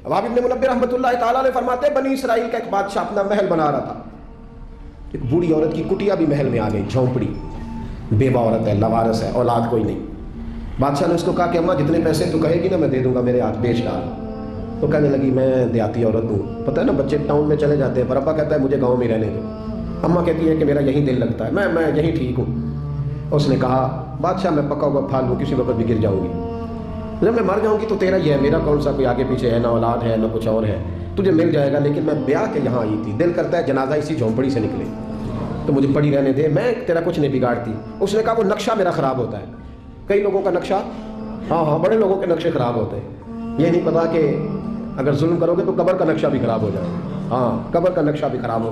वहाब इब्न मुनब्बिर रहमतुल्लाह तआला अलैह फरमाते हैं, बनी इसराइल का एक बादशाह अपना महल बना रहा था। एक बूढ़ी औरत की कुटिया भी महल में आ गई, झोंपड़ी, बेवा औरत है, लवारस है, औलाद कोई नहीं। बादशाह ने उसको कहा कि अम्मा जितने पैसे तू कहेगी ना मैं दे दूंगा, मेरे हाथ बेच डाल। तो कहने लगी मैं देहाती औरत हूँ, पता है ना बच्चे टाउन में चले जाते हैं, पर अब्बा कहता है मुझे गाँव में रहने दो। अम्मा कहती है कि मेरा यहीं दिल लगता है, मैं यहीं ठीक हूँ। उसने कहा बादशाह मैं पका हुआ फाल हूँ, किसी वक्त भी गिर जाऊँगी, जब मैं मर जाऊँगी तो तेरा ही है, मेरा कौन सा कोई आगे पीछे है, ना औलाद है ना कुछ और है, तुझे मिल जाएगा। लेकिन मैं ब्याह के यहाँ आई थी, दिल करता है जनाजा इसी झोंपड़ी से निकले, तो मुझे पड़ी रहने दे, मैं तेरा कुछ नहीं बिगाड़ती। उसने कहा वो नक्शा मेरा ख़राब होता है। कई लोगों का नक्शा, हाँ बड़े लोगों के नक्शे ख़राब होते हैं। ये नहीं पता कि अगर जुल्म करोगे तो कब्र का नक्शा भी ख़राब हो जाए। हाँ कब्र का नक्शा भी ख़राब हो,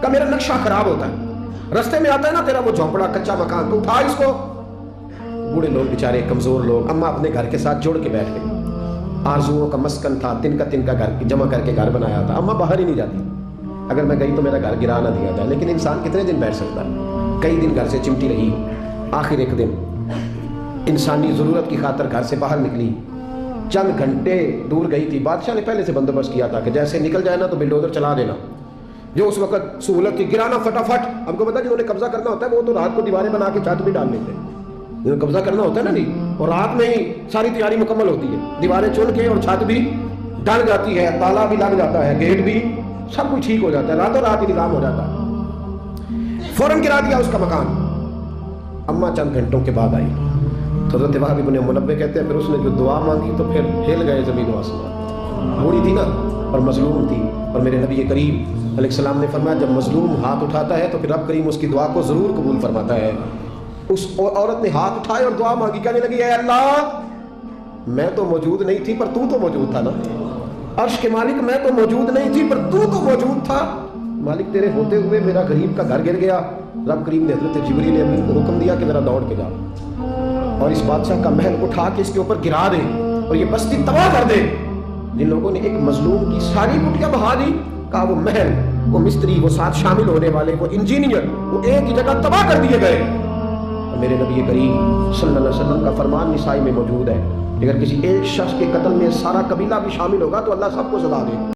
का मेरा नक्शा ख़राब होता है। रास्ते में आता है ना तेरा वो झोंपड़ा कच्चा मकान, तो उठा इसको। बूढ़े लोग बेचारे कमज़ोर लोग, अम्मा अपने घर के साथ जोड़ के बैठ गई। आरजुओं का मस्कन था, तिनका घर जमा करके घर बनाया था। अम्मा बाहर ही नहीं जाती, अगर मैं गई तो मेरा घर गिरा ना दिया जाए। लेकिन इंसान कितने दिन बैठ सकता है, कई दिन घर से चिमटी रही। आखिर एक दिन इंसानी ज़रूरत की खातर घर से बाहर निकली, चंद घंटे दूर गई थी। बादशाह ने पहले से बंदोबस्त किया था कि जैसे निकल जाए ना तो बिल्डोजर चला देना, जो उस वक्त सहूलत की, गिराना फटाफट। हमको पता जिन्होंने कब्जा करना होता है वो तो रात को दीवारें बना के छत भी डाल लेते हैं, जिन्हें कब्जा करना होता है ना नहीं, और रात में ही सारी तैयारी मुकम्मल होती है, दीवारें चुन के और छत भी डल जाती है, ताला भी लग जाता है, गेट भी, सब कुछ ठीक हो जाता है, रातों रात ही निजाम हो जाता है। फौरन गिरा दिया उसका मकान। अम्मा चंद घंटों के बाद आई तो हज़रत वहाब इब्न मुनब्बिर कहते हैं फिर उसने जो दुआ मांगी तो फिर हिल गए ज़मीन व आसमान। बूढ़ी थी ना और मजलूम थी, और मेरे नबी करीम अलैहिस्सलाम ने फरमाया जब मजलूम हाथ उठाता है तो फिर रब करीम उसकी दुआ को ज़रूर कबूल फरमाता है। उस औरत ने हाथ उठाए और दुआ मांगी, कहने लगी ऐ अल्लाह मैं तो मौजूद नहीं थी पर तू तो मौजूद था ना, अर्श के मालिक मैं तो मौजूद नहीं थी पर तू तो मौजूद था। मालिक तेरे होते हुए मेरा गरीब का घर गिर गया। रब करीम ने हज़रत जिब्रील अमीन को हुक्म दिया कि ज़रा दौड़ के जा और इस बादशाह का महल उठा के इसके ऊपर गिरा दे और ये बस्ती तबाह कर दे। जिन लोगों ने एक मजलूम की सारी कुटियां बहा दी, कहा वो महल, वो मिस्त्री, वो साथ शामिल होने वाले, वो इंजीनियर, वो एक ही जगह तबाह कर दिए गए। और मेरे नबी करीम सल्लल्लाहु अलैहि वसल्लम का फरमान निसाई में मौजूद है, अगर किसी एक शख्स के कत्ल में सारा कबीला भी शामिल होगा तो अल्लाह सबको सजा दे।